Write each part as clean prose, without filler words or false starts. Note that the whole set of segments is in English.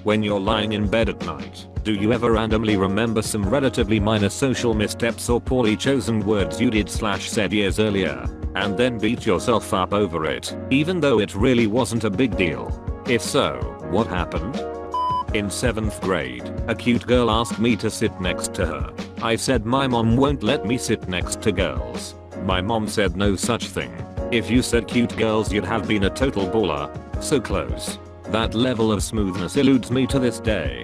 When you're lying in bed at night, do you ever randomly remember some relatively minor social missteps or poorly chosen words you did/said years earlier, and then beat yourself up over it, even though it really wasn't a big deal? If so, what happened? In 7th grade, a cute girl asked me to sit next to her. I said my mom won't let me sit next to girls. My mom said no such thing. If you said cute girls you'd have been a total baller. So close. That level of smoothness eludes me to this day.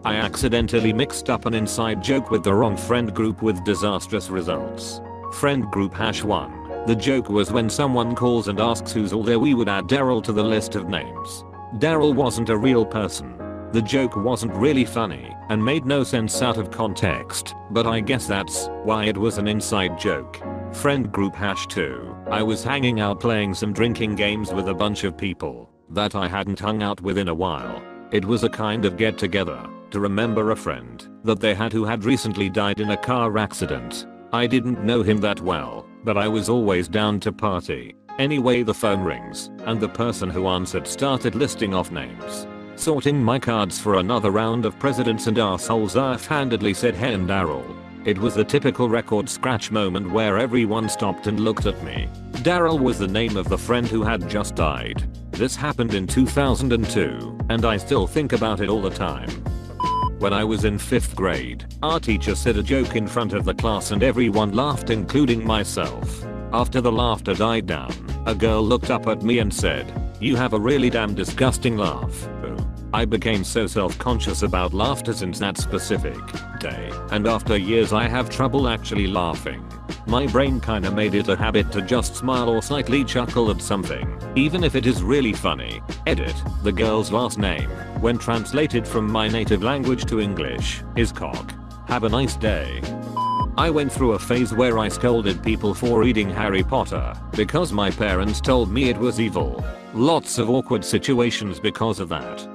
I accidentally mixed up an inside joke with the wrong friend group with disastrous results. Friend group #1. The joke was when someone calls and asks who's all there, we would add Daryl to the list of names. Daryl wasn't a real person. The joke wasn't really funny and made no sense out of context, but I guess that's why it was an inside joke. Friend group #2. I was hanging out playing some drinking games with a bunch of people that I hadn't hung out with in a while. It was a kind of get together to remember a friend that they had who had recently died in a car accident. I didn't know him that well, but I was always down to party. Anyway, the phone rings and the person who answered started listing off names. Sorting my cards for another round of presidents and arseholes, I offhandedly said, "Hey, and Daryl." It was the typical record scratch moment where everyone stopped and looked at me. Daryl was the name of the friend who had just died. This happened in 2002, and I still think about it all the time. When I was in 5th grade, our teacher said a joke in front of the class and everyone laughed, including myself. After the laughter died down, a girl looked up at me and said, "You have a really damn disgusting laugh." I became so self-conscious about laughter since that specific day, and after years I have trouble actually laughing. My brain kinda made it a habit to just smile or slightly chuckle at something, even if it is really funny. Edit. The girl's last name, when translated from my native language to English, is Cock. Have a nice day. I went through a phase where I scolded people for reading Harry Potter because my parents told me it was evil. Lots of awkward situations because of that.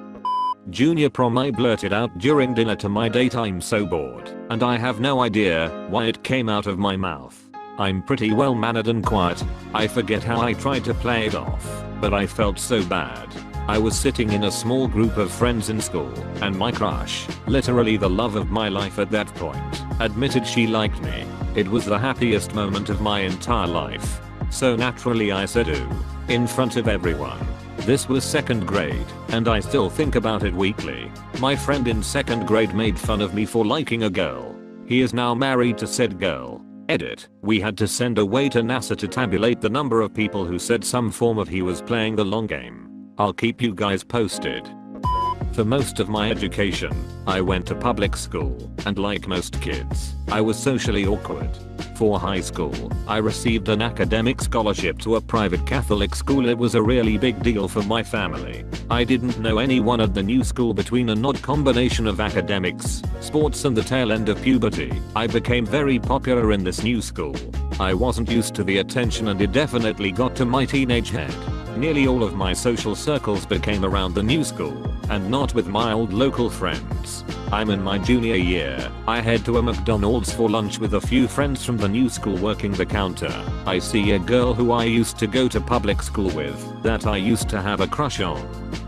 Junior prom, I blurted out during dinner to my date, "I'm so bored," and I have no idea why it came out of my mouth. I'm pretty well mannered and quiet. I forget how I tried to play it off, but I felt so bad. I was sitting in a small group of friends in school, and my crush, literally the love of my life at that point, admitted she liked me. It was the happiest moment of my entire life. So naturally I said ooh, in front of everyone. This was 2nd grade, and I still think about it weekly. My friend in 2nd grade made fun of me for liking a girl. He is now married to said girl. Edit. We had to send away to NASA to tabulate the number of people who said some form of he was playing the long game. I'll keep you guys posted. For most of my education, I went to public school, and like most kids, I was socially awkward. For high school, I received an academic scholarship to a private Catholic school. It was a really big deal for my family. I didn't know anyone at the new school. Between an odd combination of academics, sports and the tail end of puberty, I became very popular in this new school. I wasn't used to the attention and it definitely got to my teenage head. Nearly all of my social circles became around the new school, and not with my old local friends. I'm in my junior year. I head to a McDonald's for lunch with a few friends from the new school working the counter. I see a girl who I used to go to public school with, that I used to have a crush on.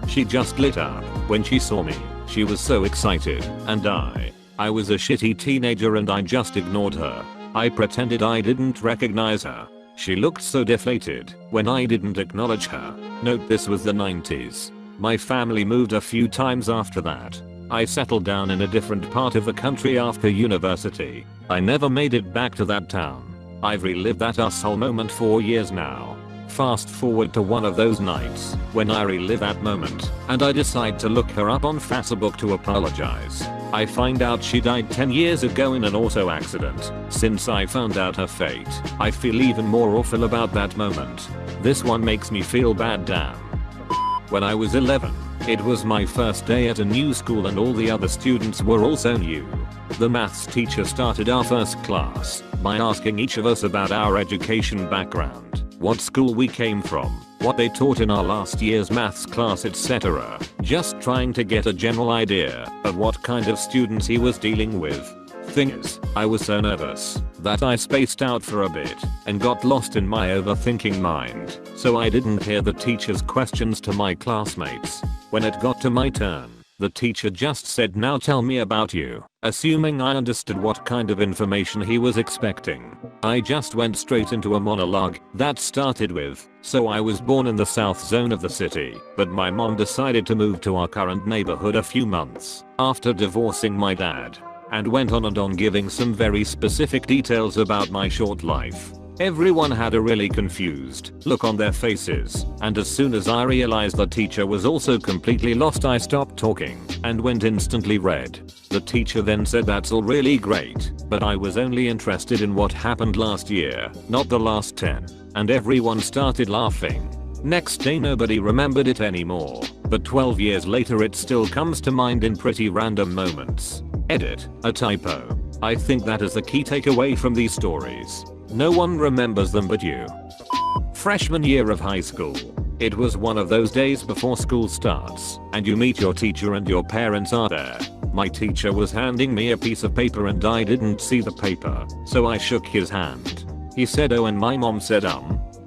She just lit up when she saw me. She was so excited, and I was a shitty teenager and I just ignored her. I pretended I didn't recognize her. She looked so deflated when I didn't acknowledge her. Note this was the 90s. My family moved a few times after that. I settled down in a different part of the country after university. I never made it back to that town. I've relived that asshole moment for years now. Fast forward to one of those nights when I relive that moment and I decide to look her up on Facebook to apologize. I find out she died 10 years ago in an auto accident. Since I found out her fate, I feel even more awful about that moment. This one makes me feel bad. Damn. When I was 11, it was my first day at a new school and all the other students were also new. The maths teacher started our first class by asking each of us about our education background, what school we came from, what they taught in our last year's maths class, etc. Just trying to get a general idea of what kind of students he was dealing with. Thing is, I was so nervous that I spaced out for a bit and got lost in my overthinking mind, so I didn't hear the teacher's questions to my classmates. When it got to my turn, The teacher just said, "Now tell me about you," assuming I understood what kind of information he was expecting. I just went straight into a monologue that started with, "So I was born in the south zone of the city, but my mom decided to move to our current neighborhood a few months after divorcing my dad," and went on and on giving some very specific details about my short life. Everyone had a really confused look on their faces, and as soon as I realized the teacher was also completely lost, I stopped talking and went instantly red. The teacher then said, "That's all really great, but I was only interested in what happened last year, not the last 10. And everyone started laughing. Next day nobody remembered it anymore, but 12 years later it still comes to mind in pretty random moments. Edit, a typo. I think that is the key takeaway from these stories. No one remembers them but you. Freshman year of high school. It was one of those days before school starts, and you meet your teacher and your parents are there. My teacher was handing me a piece of paper and I didn't see the paper, so I shook his hand. He said, "Oh," and my mom said,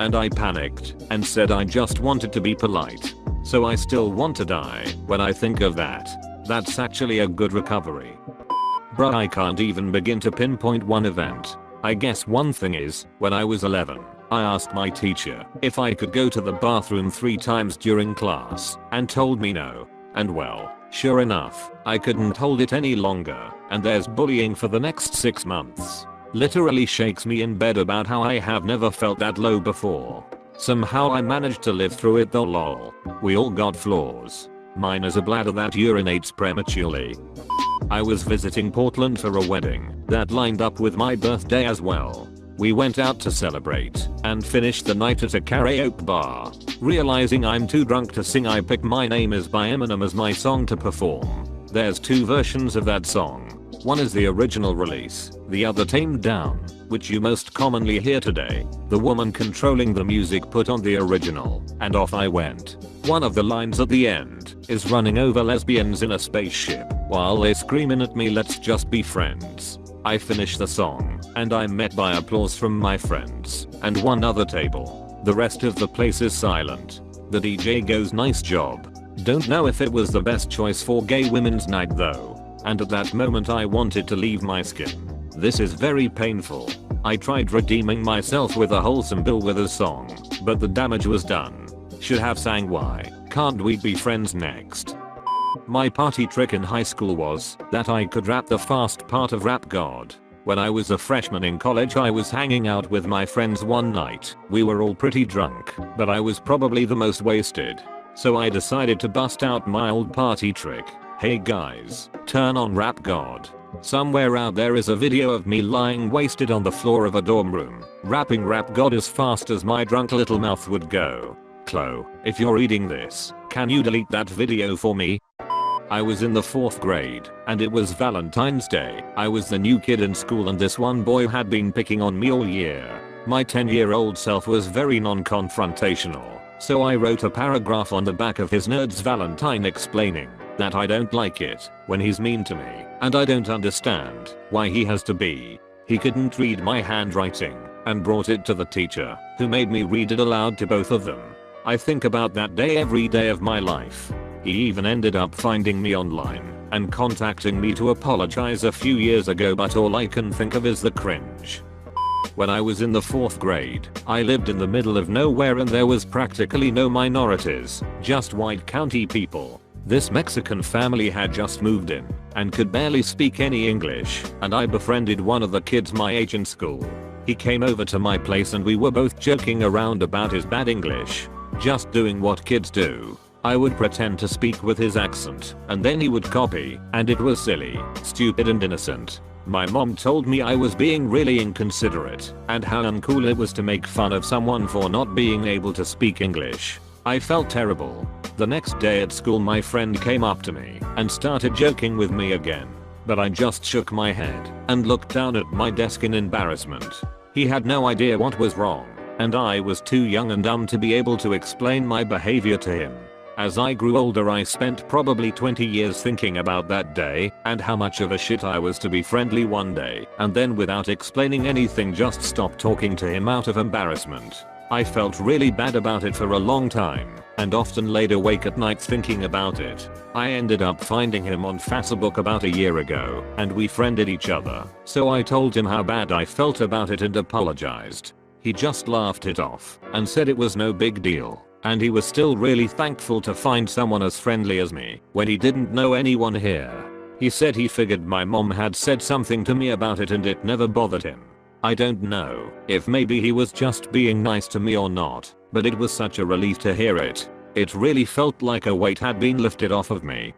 and I panicked and said I just wanted to be polite. So I still want to die when I think of that. That's actually a good recovery. Bruh, I can't even begin to pinpoint one event. I guess one thing is, when I was 11, I asked my teacher if I could go to the bathroom 3 times during class and told me no. And well, sure enough, I couldn't hold it any longer, and there's bullying for the next 6 months. Literally shakes me in bed about how I have never felt that low before. Somehow I managed to live through it though, lol. We all got flaws. Mine is a bladder that urinates prematurely. I was visiting Portland for a wedding that lined up with my birthday as well. We went out to celebrate and finished the night at a karaoke bar. Realizing I'm too drunk to sing, I picked "My Name Is" by Eminem as my song to perform. There's 2 versions of that song. One is the original release, the other tamed down, which you most commonly hear today. The woman controlling the music put on the original, and off I went. One of the lines at the end is running over lesbians in a spaceship while they screaming at me, "Let's just be friends." I finish the song and I'm met by applause from my friends and one other table. The rest of the place is silent. The DJ goes, "Nice job." Don't know if it was the best choice for gay women's night though, and at that moment I wanted to leave my skin. This is very painful. I tried redeeming myself with a wholesome Bill Withers song, but the damage was done. Should have sang "Why Can't We Be Friends" next. My party trick in high school was that I could rap the fast part of Rap God. When I was a freshman in college, I was hanging out with my friends one night. We were all pretty drunk, but I was probably the most wasted. So I decided to bust out my old party trick. "Hey guys, turn on Rap God." Somewhere out there is a video of me lying wasted on the floor of a dorm room, rapping Rap God as fast as my drunk little mouth would go. Chloe, if you're reading this, can you delete that video for me? I was in the 4th grade, and it was Valentine's Day. I was the new kid in school and this one boy had been picking on me all year. My 10-year-old self was very non-confrontational, so I wrote a paragraph on the back of his Nerd's Valentine explaining that I don't like it when he's mean to me, and I don't understand why he has to be. He couldn't read my handwriting, and brought it to the teacher, who made me read it aloud to both of them. I think about that day every day of my life. He even ended up finding me online and contacting me to apologize a few years ago, but all I can think of is the cringe. When I was in the 4th grade, I lived in the middle of nowhere and there was practically no minorities, just white county people. This Mexican family had just moved in and could barely speak any English, and I befriended one of the kids my age in school. He came over to my place and we were both joking around about his bad English, just doing what kids do. I would pretend to speak with his accent, and then he would copy, and it was silly, stupid and innocent. My mom told me I was being really inconsiderate, and how uncool it was to make fun of someone for not being able to speak English. I felt terrible. The next day at school my friend came up to me and started joking with me again, but I just shook my head and looked down at my desk in embarrassment. He had no idea what was wrong, and I was too young and dumb to be able to explain my behavior to him. As I grew older, I spent probably 20 years thinking about that day and how much of a shit I was to be friendly one day and then without explaining anything just stop talking to him out of embarrassment. I felt really bad about it for a long time and often laid awake at night thinking about it. I ended up finding him on Facebook about a year ago and we friended each other, so I told him how bad I felt about it and apologized. He just laughed it off and said it was no big deal, and he was still really thankful to find someone as friendly as me when he didn't know anyone here. He said he figured my mom had said something to me about it and it never bothered him. I don't know if maybe he was just being nice to me or not, but it was such a relief to hear it. It really felt like a weight had been lifted off of me.